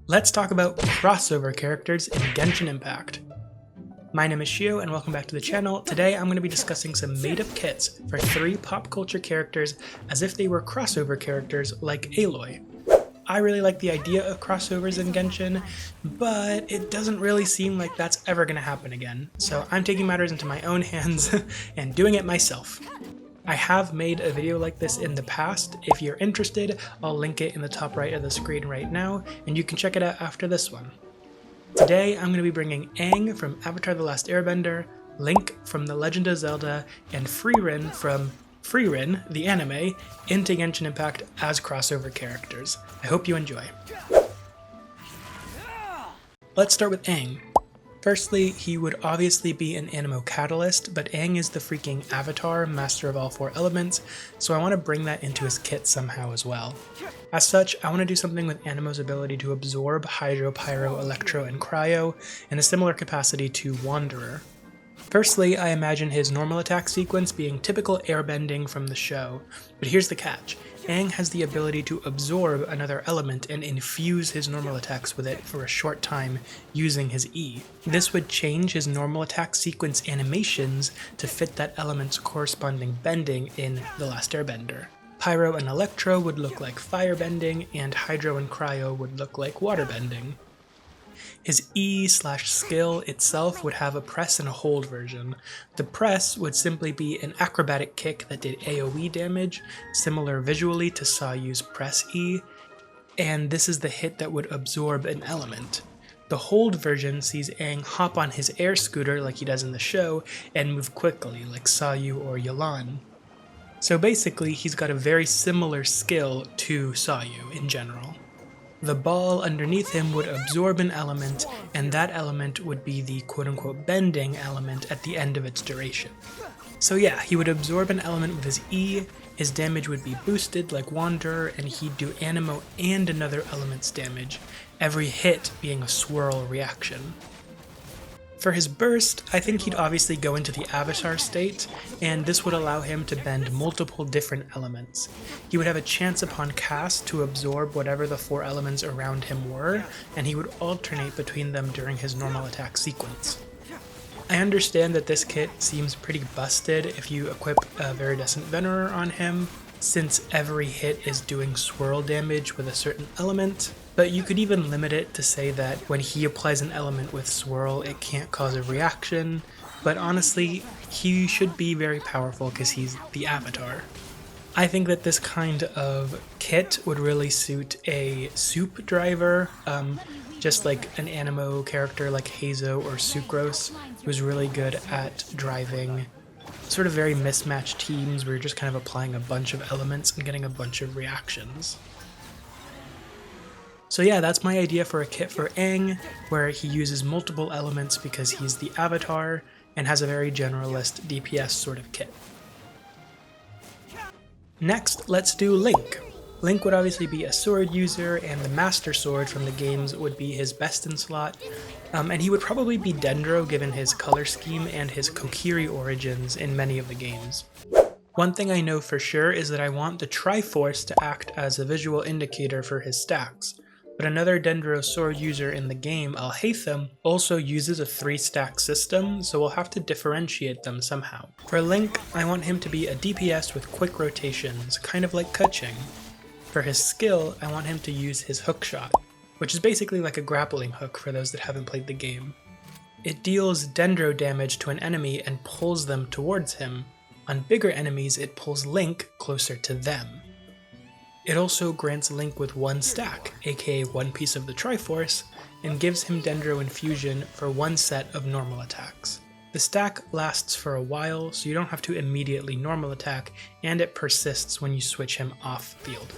Let's talk about crossover characters in Genshin Impact. My name is Shio and welcome back to the channel. Today I'm going to be discussing some made-up kits for 3 pop culture characters as if they were crossover characters like Aloy. I really like the idea of crossovers in Genshin, but it doesn't really seem like that's ever going to happen again, so I'm taking matters into my own hands and doing it myself. I have made a video like this in the past. If you're interested, I'll link it in the top right of the screen right now, and you can check it out after this one. Today, I'm going to be bringing Aang from Avatar: The Last Airbender, Link from The Legend of Zelda, and Frieren from Frieren, the anime, into Genshin Impact as crossover characters. I hope you enjoy. Let's start with Aang. Firstly, he would obviously be an Anemo Catalyst, but Aang is the freaking Avatar, master of all 4 elements, so I want to bring that into his kit somehow as well. As such, I want to do something with Anemo's ability to absorb Hydro, Pyro, Electro, and Cryo in a similar capacity to Wanderer. Firstly, I imagine his normal attack sequence being typical airbending from the show, but here's the catch. Aang has the ability to absorb another element and infuse his normal attacks with it for a short time using his E. This would change his normal attack sequence animations to fit that element's corresponding bending in The Last Airbender. Pyro and Electro would look like firebending, and Hydro and Cryo would look like waterbending. His E/skill itself would have a press and a hold version. The press would simply be an acrobatic kick that did AoE damage, similar visually to Sayu's press E, and this is the hit that would absorb an element. The hold version sees Aang hop on his air scooter like he does in the show and move quickly like Sayu or Yelan. So basically he's got a very similar skill to Sayu in general. The ball underneath him would absorb an element, and that element would be the quote-unquote bending element at the end of its duration. So yeah, he would absorb an element with his E, his damage would be boosted like Wanderer, and he'd do Anemo and another element's damage, every hit being a swirl reaction. For his burst, I think he'd obviously go into the Avatar state, and this would allow him to bend multiple different elements. He would have a chance upon cast to absorb whatever the 4 elements around him were, and he would alternate between them during his normal attack sequence. I understand that this kit seems pretty busted if you equip a Viridescent Venerer on him, since every hit is doing swirl damage with a certain element, but you could even limit it to say that when he applies an element with swirl, it can't cause a reaction, but honestly, he should be very powerful because he's the Avatar. I think that this kind of kit would really suit a soup driver, just like an Anemo character like Hazo or Sucrose, who's really good at driving sort of very mismatched teams where you're just kind of applying a bunch of elements and getting a bunch of reactions. So yeah, that's my idea for a kit for Aang, where he uses multiple elements because he's the Avatar and has a very generalist DPS sort of kit. Next, let's do Link. Link would obviously be a sword user, and the Master Sword from the games would be his best in slot, and he would probably be Dendro given his color scheme and his Kokiri origins in many of the games. One thing I know for sure is that I want the Triforce to act as a visual indicator for his stacks, but another Dendro sword user in the game, Alhaitham, also uses a 3-stack system, so we'll have to differentiate them somehow. For Link, I want him to be a DPS with quick rotations, kind of like Keqing. For his skill, I want him to use his hookshot, which is basically like a grappling hook for those that haven't played the game. It deals Dendro damage to an enemy and pulls them towards him. On bigger enemies, it pulls Link closer to them. It also grants Link with 1 stack, aka 1 piece of the Triforce, and gives him Dendro Infusion for 1 set of normal attacks. The stack lasts for a while, so you don't have to immediately normal attack, and it persists when you switch him off field.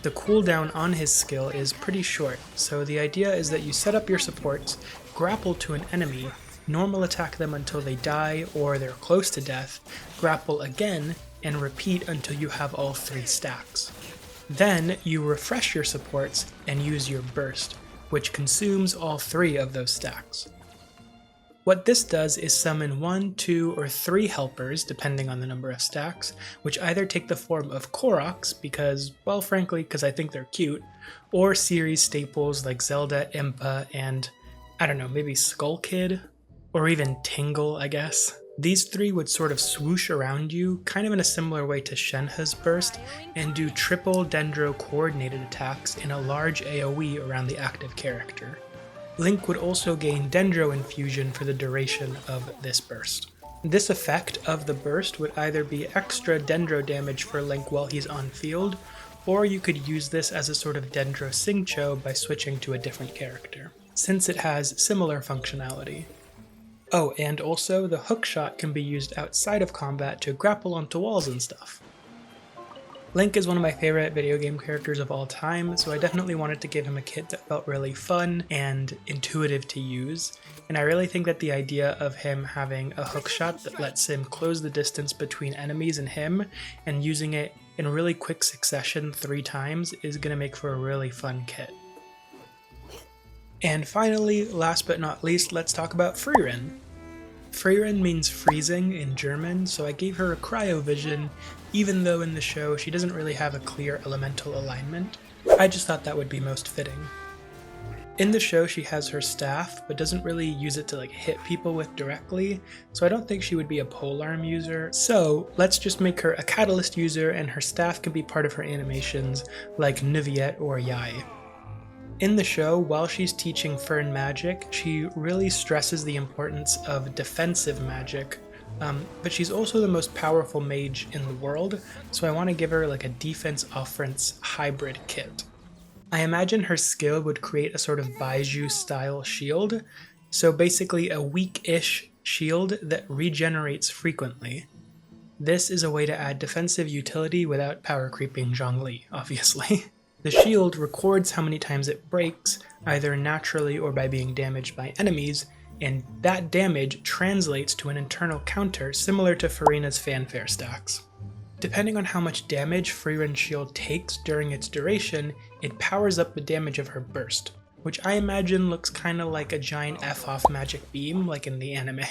The cooldown on his skill is pretty short, so the idea is that you set up your supports, grapple to an enemy, normal attack them until they die or they're close to death, grapple again, and repeat until you have all 3 stacks. Then you refresh your supports and use your burst, which consumes all 3 of those stacks. What this does is summon 1, 2, or 3 helpers, depending on the number of stacks, which either take the form of Koroks, because, well, frankly, because I think they're cute, or series staples like Zelda, Impa, and, I don't know, maybe Skull Kid? Or even Tingle, I guess. These 3 would sort of swoosh around you, kind of in a similar way to Shenhe's burst, and do triple Dendro coordinated attacks in a large AoE around the active character. Link would also gain Dendro infusion for the duration of this burst. This effect of the burst would either be extra Dendro damage for Link while he's on field, or you could use this as a sort of Dendro Xingqiu by switching to a different character, since it has similar functionality. Oh, and also the hookshot can be used outside of combat to grapple onto walls and stuff. Link is one of my favorite video game characters of all time, so I definitely wanted to give him a kit that felt really fun and intuitive to use, and I really think that the idea of him having a hookshot that lets him close the distance between enemies and him, and using it in really quick succession 3 times is going to make for a really fun kit. And finally, last but not least, let's talk about Frieren. Frieren means freezing in German, so I gave her a cryovision, even though in the show she doesn't really have a clear elemental alignment. I just thought that would be most fitting. In the show she has her staff, but doesn't really use it to hit people with directly, so I don't think she would be a polearm user. So let's just make her a catalyst user and her staff can be part of her animations like Nuviet or Yai. In the show, while she's teaching Fern magic, she really stresses the importance of defensive magic, but she's also the most powerful mage in the world, so I want to give her a defense-offense hybrid kit. I imagine her skill would create a sort of Baiju-style shield, so basically a weak-ish shield that regenerates frequently. This is a way to add defensive utility without power creeping Zhongli, obviously. The shield records how many times it breaks, either naturally or by being damaged by enemies, and that damage translates to an internal counter similar to Furina's fanfare stacks. Depending on how much damage Frieren's shield takes during its duration, it powers up the damage of her burst, which I imagine looks kinda like a giant F-off magic beam like in the anime.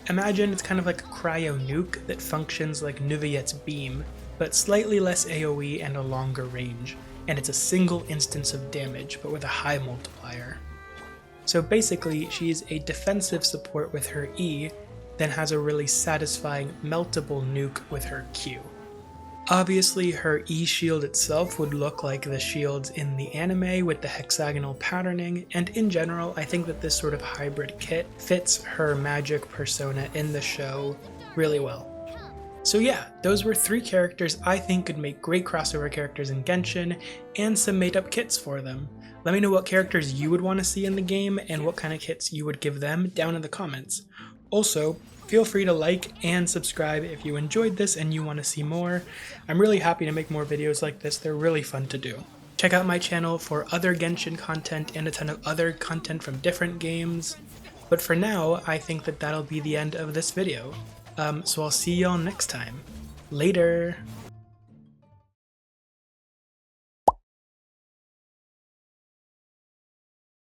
Imagine it's kind of like a cryo nuke that functions like Nuviet's beam, but slightly less AoE and a longer range, and it's a single instance of damage, but with a high multiplier. So basically, she's a defensive support with her E, then has a really satisfying meltable nuke with her Q. Obviously, her E shield itself would look like the shields in the anime with the hexagonal patterning, and in general, I think that this sort of hybrid kit fits her magic persona in the show really well. So yeah, those were 3 characters I think could make great crossover characters in Genshin, and some made up kits for them. Let me know what characters you would want to see in the game, and what kind of kits you would give them down in the comments. Also, feel free to like and subscribe if you enjoyed this and you want to see more. I'm really happy to make more videos like this, they're really fun to do. Check out my channel for other Genshin content and a ton of other content from different games. But for now, I think that that'll be the end of this video. So I'll see y'all next time. Later!